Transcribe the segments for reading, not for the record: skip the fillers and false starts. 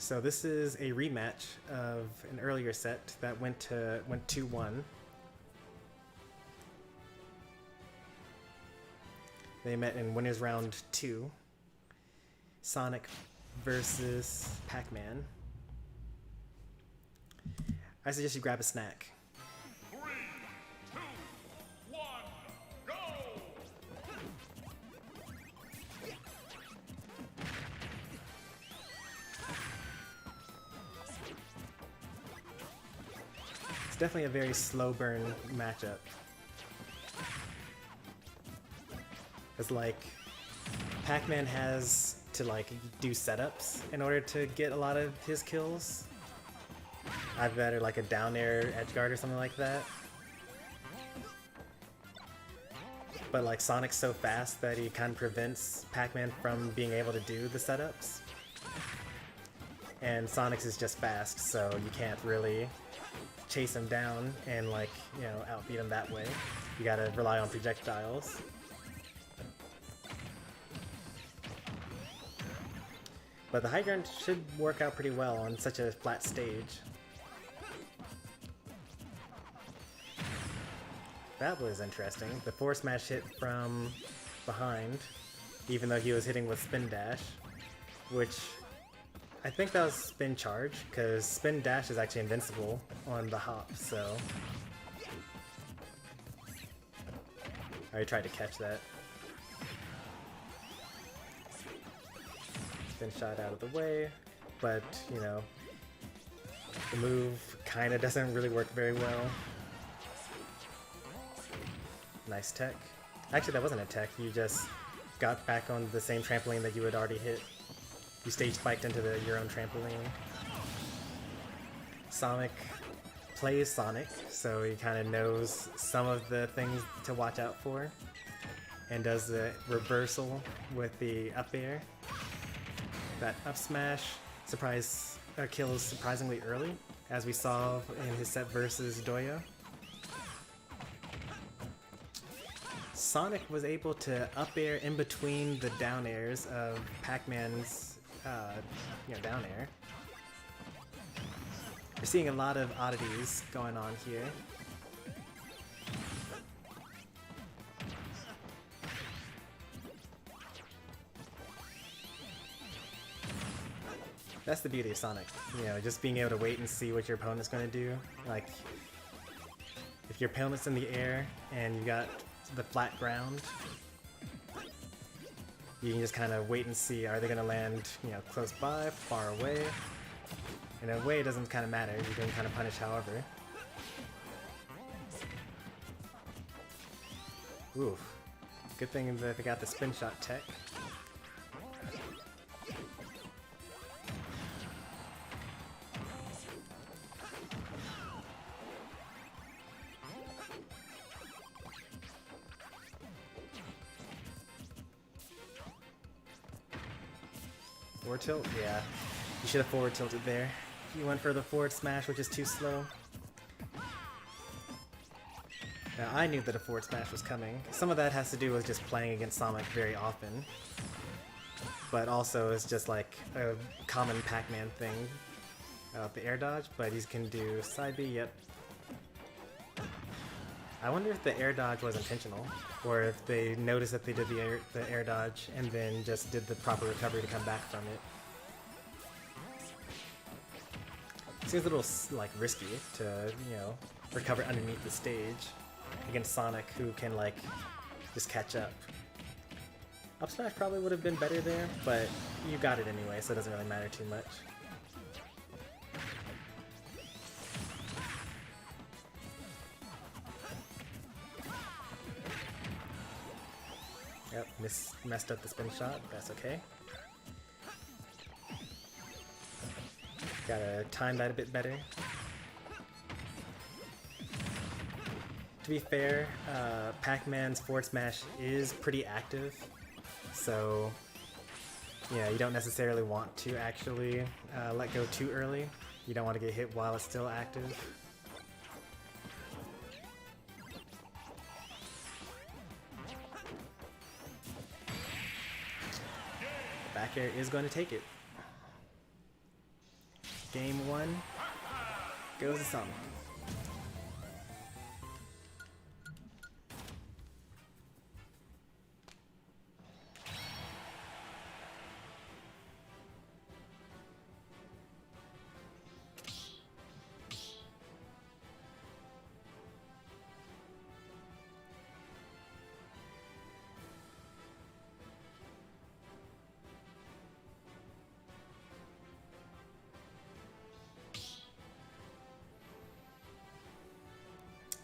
So this is a rematch of an earlier set that went 2-1. They met in winners round 2. Sonic versus Pac-Man. I suggest you grab a snack. 3, 2, 1, go! It's definitely a very slow burn matchup. It's like Pac-Man has to like do setups in order to get a lot of his kills. Either like a down air edge guard or something like that. But like Sonic's so fast that he kind of prevents Pac-Man from being able to do the setups. And Sonic's is just fast, so you can't really chase him down and like, you know, outbeat him that way. You gotta rely on projectiles. But the high ground should work out pretty well on such a flat stage. That was interesting. The forward smash hit from behind, even though he was hitting with spin dash, which I think that was spin charge, because spin dash is actually invincible on the hop, so I already tried to catch that. Spin shot out of the way, but you know, the move kinda doesn't really work very well. Nice tech. Actually, that wasn't a tech, you just got back on the same trampoline that you had already hit. You stage spiked into your own trampoline. Sonic plays Sonic, so he kind of knows some of the things to watch out for, and does the reversal with the up air. That up smash kills surprisingly early, as we saw in his set versus Doya. Sonic was able to up air in between the down airs of Pac-Man's down air. We're seeing a lot of oddities going on here. That's the beauty of Sonic, you know, just being able to wait and see what your opponent's going to do. Like, if your opponent's in the air and you got the flat ground, you can just kind of wait and see, are they going to land, you know, close by, far away? In a way, it doesn't kind of matter, you can kind of punish however. Oof. Good thing that they got the spin shot tech. Forward tilt? Yeah. You should have forward tilted there. You went for the forward smash, which is too slow. Now, I knew that a forward smash was coming. Some of that has to do with just playing against Sonic very often. But also, it's just like a common Pac-Man thing. The air dodge, but he can do side B, yep. I wonder if the air dodge was intentional, or if they noticed that they did the air dodge and then just did the proper recovery to come back from it. Seems a little like risky to, you know, recover underneath the stage against Sonic, who can like just catch up. Up smash probably would have been better there, but you got it anyway, so it doesn't really matter too much. Yep, messed up the spin shot, that's okay. Gotta time that a bit better. To be fair, Pac-Man's forward smash is pretty active, so yeah, you don't necessarily want to actually let go too early. You don't want to get hit while it's still active. Back air is going to take it. Game 1 goes to Somik.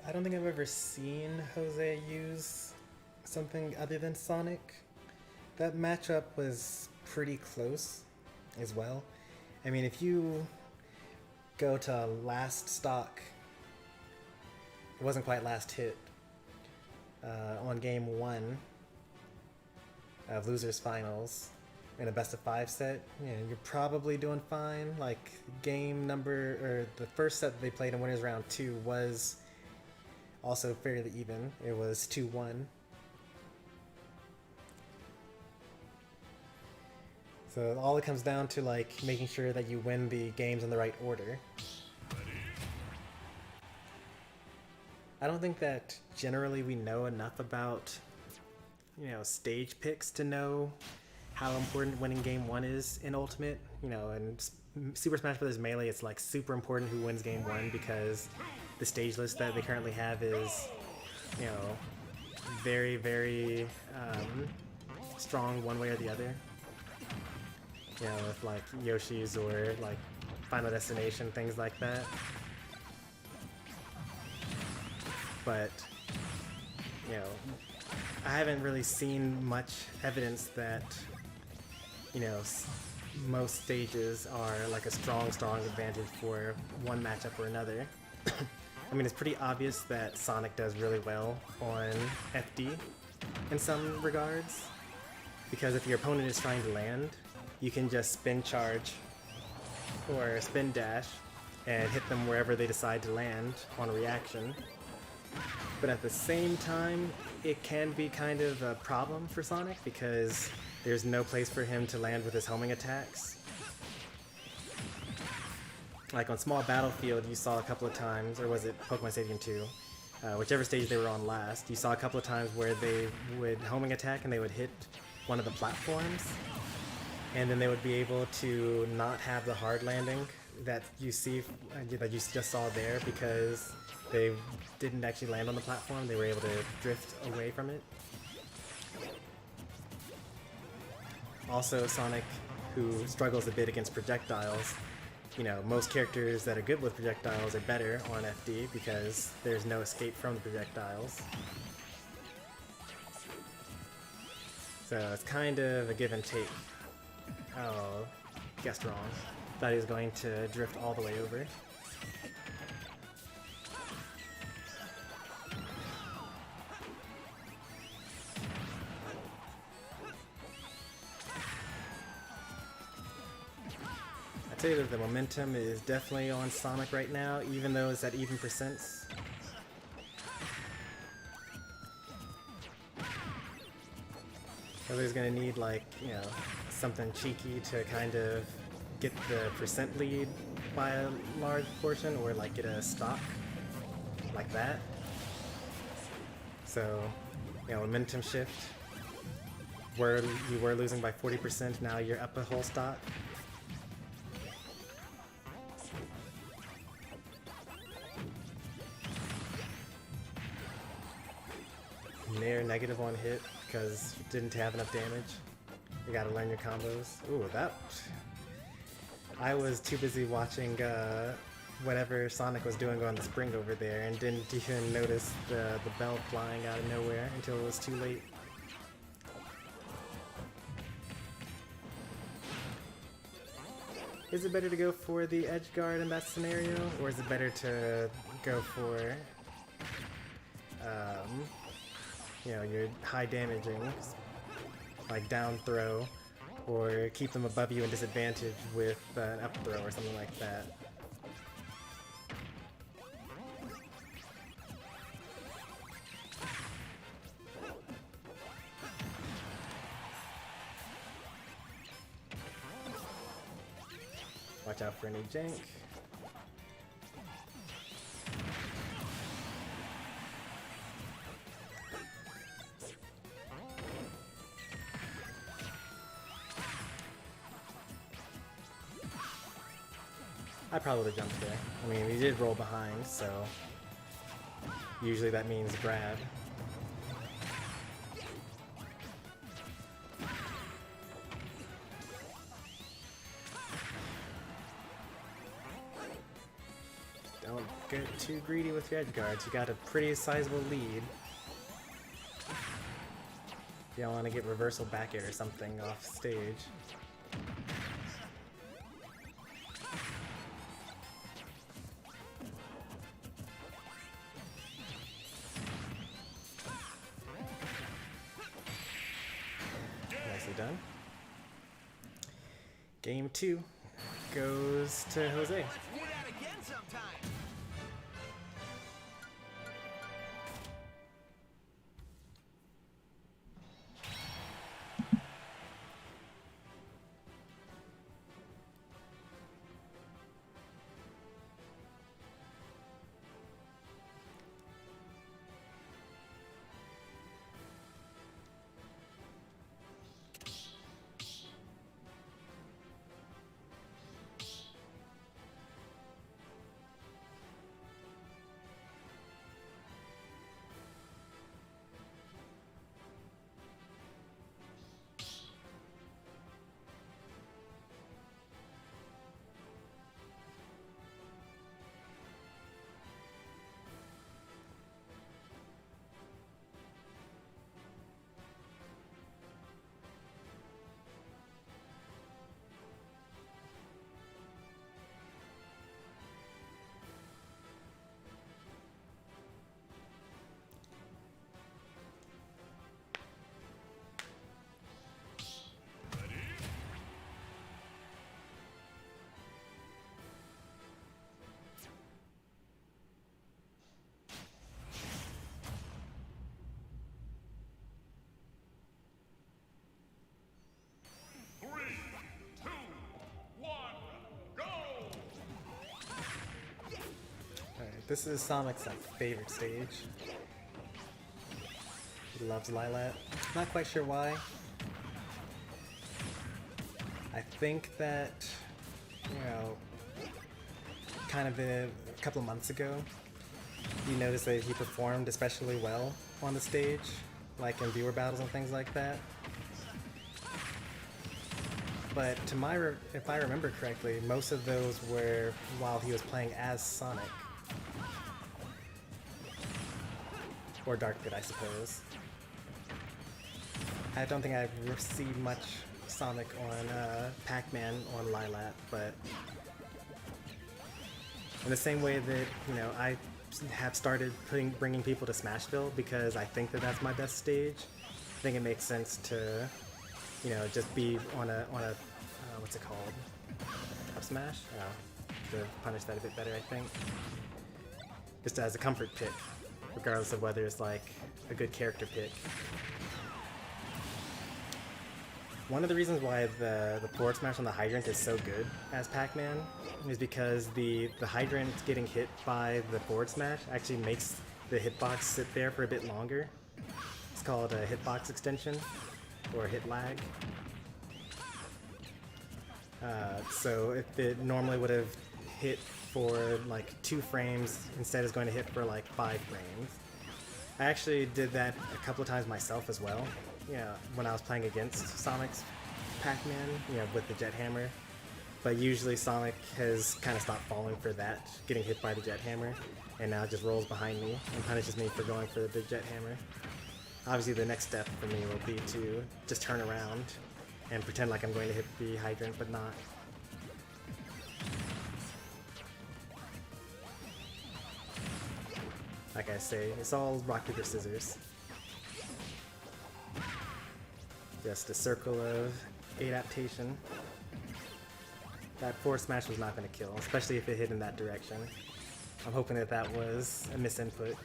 I don't think I've ever seen Jose use something other than Sonic. That matchup was pretty close as well. I mean, if you go to last stock, it wasn't quite last hit, on game 1 of Losers Finals in a best of 5 set, you know, you're probably doing fine. Like game number, or the first set that they played in Winners Round 2 was also fairly even. It was 2-1. So all it comes down to, like, making sure that you win the games in the right order. I don't think that generally we know enough about, you know, stage picks to know how important winning game 1 is in Ultimate. You know, in Super Smash Bros. Melee, it's like super important who wins game 1 because the stage list that they currently have is, you know, very, very strong one way or the other. You know, with like Yoshi's or like Final Destination, things like that. But, you know, I haven't really seen much evidence that, you know, most stages are like a strong advantage for one matchup or another. I mean, it's pretty obvious that Sonic does really well on FD in some regards, because if your opponent is trying to land, you can just spin charge or spin dash and hit them wherever they decide to land on reaction. But at the same time, it can be kind of a problem for Sonic because there's no place for him to land with his homing attacks. Like on Small Battlefield, you saw a couple of times, or was it Pokemon Stadium 2? Whichever stage they were on last, you saw a couple of times where they would homing attack and they would hit one of the platforms, and then they would be able to not have the hard landing that you see, that you just saw there, because they didn't actually land on the platform. They were able to drift away from it. Also, Sonic, who struggles a bit against projectiles, you know, most characters that are good with projectiles are better on FD because there's no escape from the projectiles. So it's kind of a give and take. Oh, guessed wrong. Thought he was going to drift all the way over. I'd say that the momentum is definitely on Sonic right now, even though it's at even percents. Everybody's gonna need, like, you know, something cheeky to kind of get the percent lead by a large portion, or like get a stock like that. So, you know, momentum shift. Where you were losing by 40%, now you're up a whole stock. Near negative on hit because you didn't have enough damage. You gotta learn your combos. Ooh, that... I was too busy watching whatever Sonic was doing on the spring over there and didn't even notice the bell flying out of nowhere until it was too late. Is it better to go for the edge guard in that scenario, or is it better to go for you know, your high damaging, like down throw, or keep them above you and disadvantage with an up throw or something like that? Watch out for any jank. I probably would have jumped there. I mean, he did roll behind, so usually that means grab. Don't get too greedy with your edge guards. You got a pretty sizable lead. You don't want to get reversal back air or something off stage. Nicely done. Game 2 goes to Jose. This is Somik's favorite stage. He loves Lilat. Not quite sure why. I think that, you know, kind of a couple of months ago, you noticed that he performed especially well on the stage, like in viewer battles and things like that. But to my, if I remember correctly, most of those were while he was playing as Sonic. Or Dark Pit, I suppose. I don't think I've received much Sonic on Pac-Man on Lilat, but in the same way that, you know, I have started bringing people to Smashville because I think that that's my best stage. I think it makes sense to, you know, just be on a what's it called? Up smash? To punish that a bit better, I think. Just as a comfort pick, regardless of whether it's like a good character pick. One of the reasons why the forward smash on the hydrant is so good as Pac-Man is because the hydrant getting hit by the forward smash actually makes the hitbox sit there for a bit longer. It's called a hitbox extension, or hit lag. So if it normally would have hit for like 2 frames, instead it's going to hit for like 5 frames. I actually did that a couple of times myself as well. Yeah, when I was playing against Sonic's Pac-Man, you know, with the Jet Hammer. But usually Sonic has kind of stopped falling for that, getting hit by the Jet Hammer, and now just rolls behind me and punishes me for going for the Jet Hammer. Obviously the next step for me will be to just turn around and pretend like I'm going to hit the hydrant, but not. Like I say, it's all rock, paper, scissors. Just a circle of adaptation. That forward smash was not going to kill, especially if it hit in that direction. I'm hoping that that was a misinput.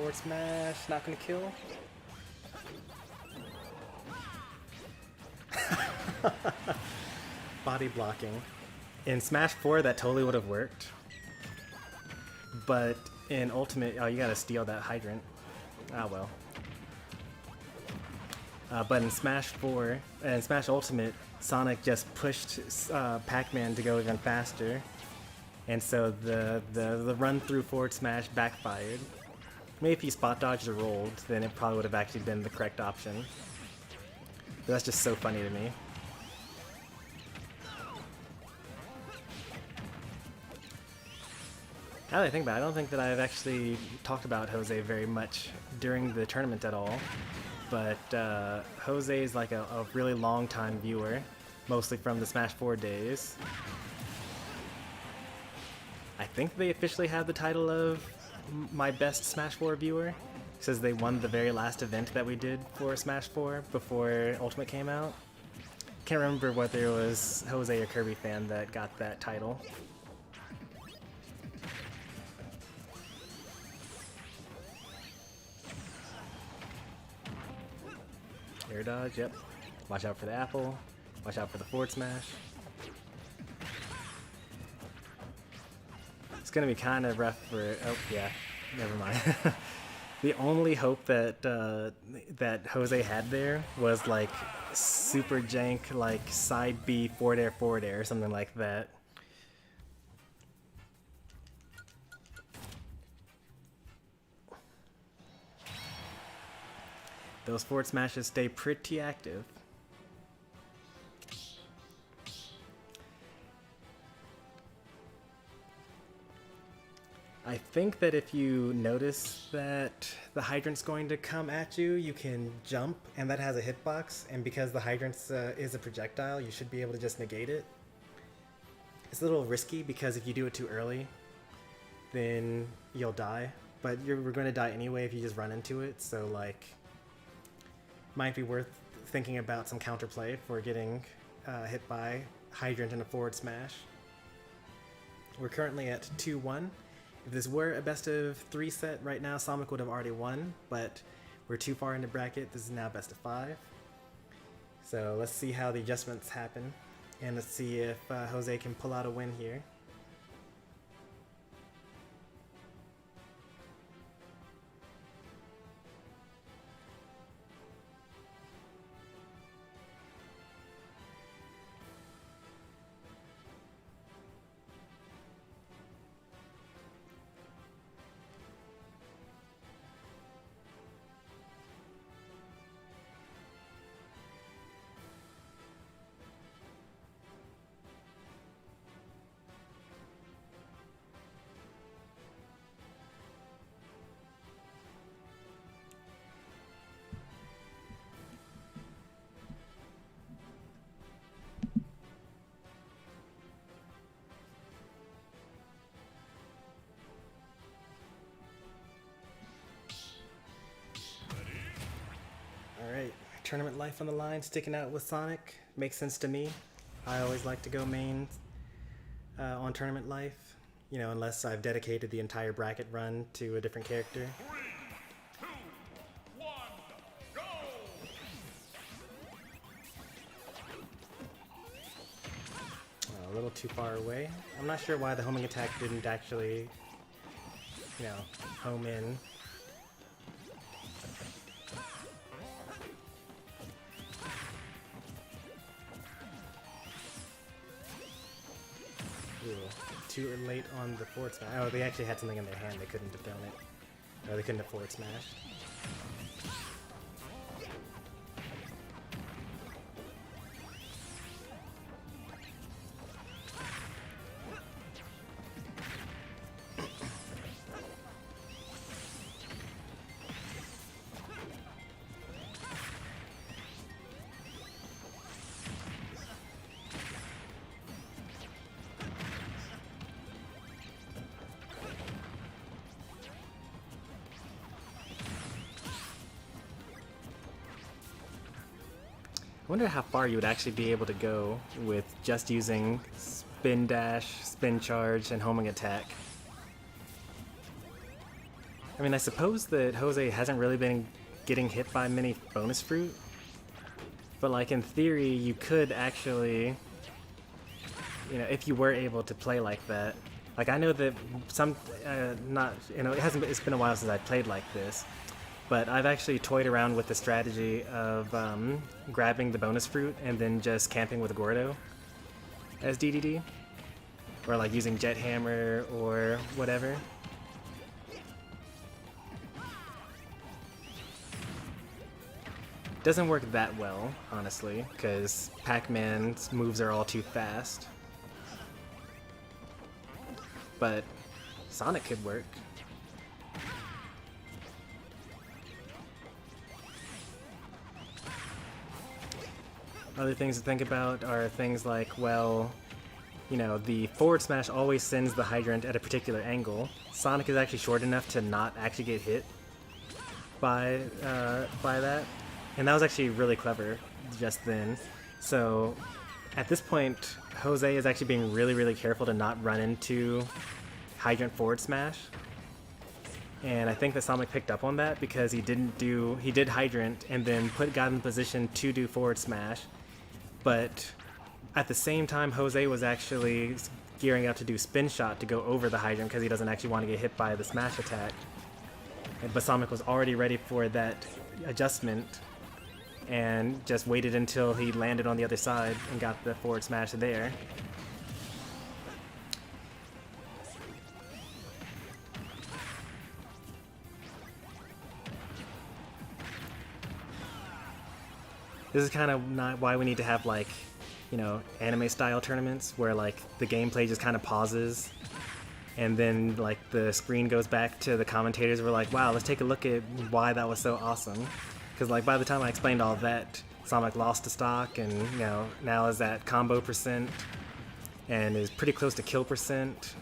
Forward smash, not gonna kill. Body blocking. In Smash 4, that totally would have worked. But in Ultimate, oh, you gotta steal that hydrant. Ah, well. But in Smash 4, and Smash Ultimate, Sonic just pushed Pac-Man to go even faster. And so the run through forward smash backfired. Maybe if he spot dodged or rolled, then it probably would have actually been the correct option. But that's just so funny to me. Now that I think about it, I don't think that I've actually talked about Jose very much during the tournament at all. But Jose is like a really long time viewer, mostly from the Smash 4 days. I think they officially have the title of my best Smash 4 viewer, since they won the very last event that we did for Smash 4 before Ultimate came out. Can't remember whether it was Jose or Kirby fan that got that title. Air dodge, yep. Watch out for the apple. Watch out for the forward smash. It's gonna be kind of rough for. Oh yeah, never mind. The only hope that that Jose had there was like super jank, like side B forward air, or something like that. Those forward smashes stay pretty active. I think that if you notice that the hydrant's going to come at you, you can jump, and that has a hitbox, and because the hydrant is a projectile, you should be able to just negate it. It's a little risky because if you do it too early, then you'll die, but we're going to die anyway if you just run into it, so like, might be worth thinking about some counterplay for getting hit by hydrant and a forward smash. We're currently at 2-1. If this were a best of 3 set right now, Somik would have already won, but we're too far into bracket. This is now best of 5. So let's see how the adjustments happen, and let's see if Jose can pull out a win here. Alright, tournament life on the line, sticking out with Sonic. Makes sense to me. I always like to go main on tournament life, you know, unless I've dedicated the entire bracket run to a different character. 3, 2, 1, go! A little too far away. I'm not sure why the homing attack didn't actually, you know, home in. Ooh, too late on the forward smash. Oh, they actually had something in their hand. They couldn't have done it. Or they couldn't have forward smashed. I wonder how far you would actually be able to go with just using spin dash, spin charge, and homing attack. I mean, I suppose that Jose hasn't really been getting hit by many bonus fruit, but like in theory, you could actually, you know, if you were able to play like that. Like I know that some, not, you know, it's been a while since I played like this, but I've actually toyed around with the strategy of grabbing the bonus fruit and then just camping with Gordo as DDD, or like using Jet Hammer or whatever. Doesn't work that well, honestly, because Pac-Man's moves are all too fast. But Sonic could work. Other things to think about are things like, well, you know, the forward smash always sends the hydrant at a particular angle. Sonic is actually short enough to not actually get hit by that. And that was actually really clever just then. So at this point, Jose is actually being really, really careful to not run into hydrant forward smash. And I think that Somik picked up on that because he did hydrant and then got in position to do forward smash. But at the same time, Jose was actually gearing up to do spin shot to go over the hydrant because he doesn't actually want to get hit by the smash attack. But Somik was already ready for that adjustment and just waited until he landed on the other side and got the forward smash there. This is kind of not why we need to have, like, you know, anime style tournaments where like the gameplay just kind of pauses and then like the screen goes back to the commentators. We're like, wow, let's take a look at why that was so awesome. Because like by the time I explained all that, Sonic lost to stock and, you know, now is at combo percent and is pretty close to kill percent,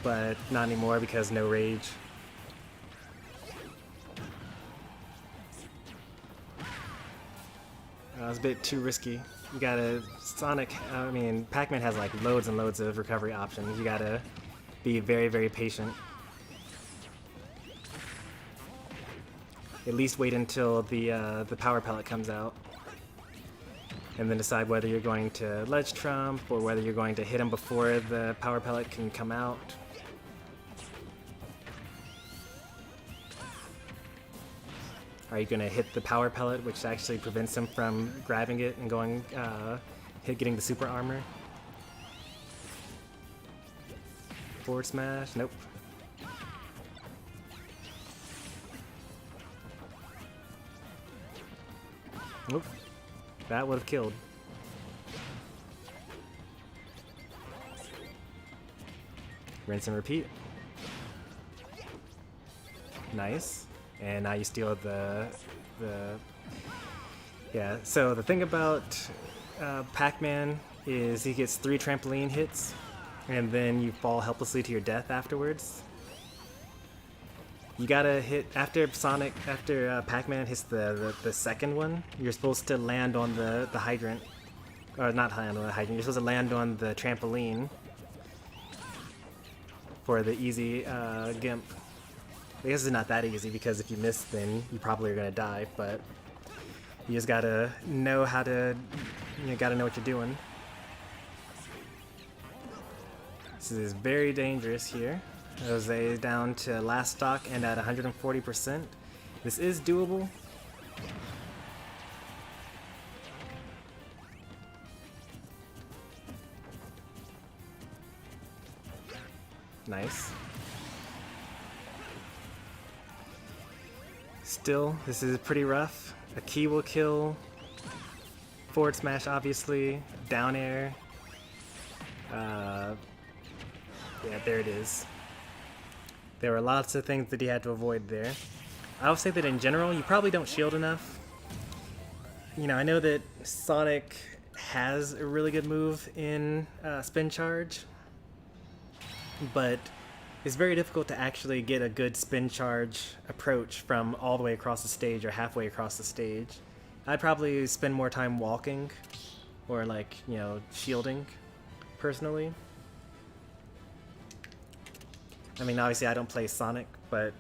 but not anymore because no rage. That was a bit too risky. You gotta, Pac-Man has like loads and loads of recovery options. You gotta be very, very patient. At least wait until the power pellet comes out. And then decide whether you're going to ledge trump or whether you're going to hit him before the power pellet can come out. Are you going to hit the power pellet, which actually prevents him from grabbing it and going, getting the super armor? Forward smash? Nope. Nope. That would have killed. Rinse and repeat. Nice. And now you steal yeah, so the thing about Pac-Man is he gets 3 trampoline hits and then you fall helplessly to your death afterwards. You gotta hit, after Pac-Man hits the second one, you're supposed to land on the hydrant. Or not land on the hydrant, you're supposed to land on the trampoline for the easy gimp. I guess it's not that easy because if you miss, then you probably are gonna die. But you just gotta know how to, gotta know what you're doing. This is very dangerous here. Jose is down to last stock and at 140%. This is doable. Nice. Still, this is pretty rough. A key will kill. Forward smash, obviously. Down air. Yeah, there it is. There were lots of things that he had to avoid there. I would say that in general, you probably don't shield enough. You know, I know that Sonic has a really good move in spin charge, but it's very difficult to actually get a good spin charge approach from all the way across the stage or halfway across the stage. I'd probably spend more time walking or like, shielding personally. I mean, obviously I don't play Sonic, but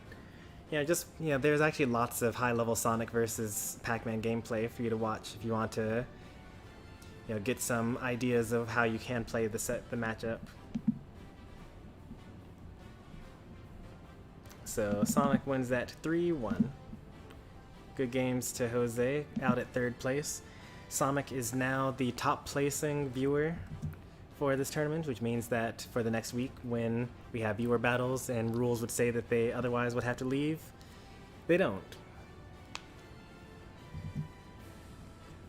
just there's actually lots of high-level Sonic versus Pac-Man gameplay for you to watch if you want to get some ideas of how you can play the matchup. So Sonic wins that 3-1. Good games to Jose, out at 3rd place. Sonic is now the top placing viewer for this tournament, which means that for the next week when we have viewer battles and rules would say that they otherwise would have to leave, they don't.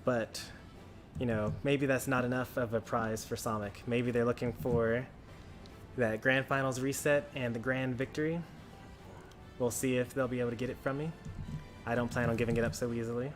But, maybe that's not enough of a prize for Sonic. Maybe they're looking for that Grand Finals reset and the Grand Victory. We'll see if they'll be able to get it from me. I don't plan on giving it up so easily.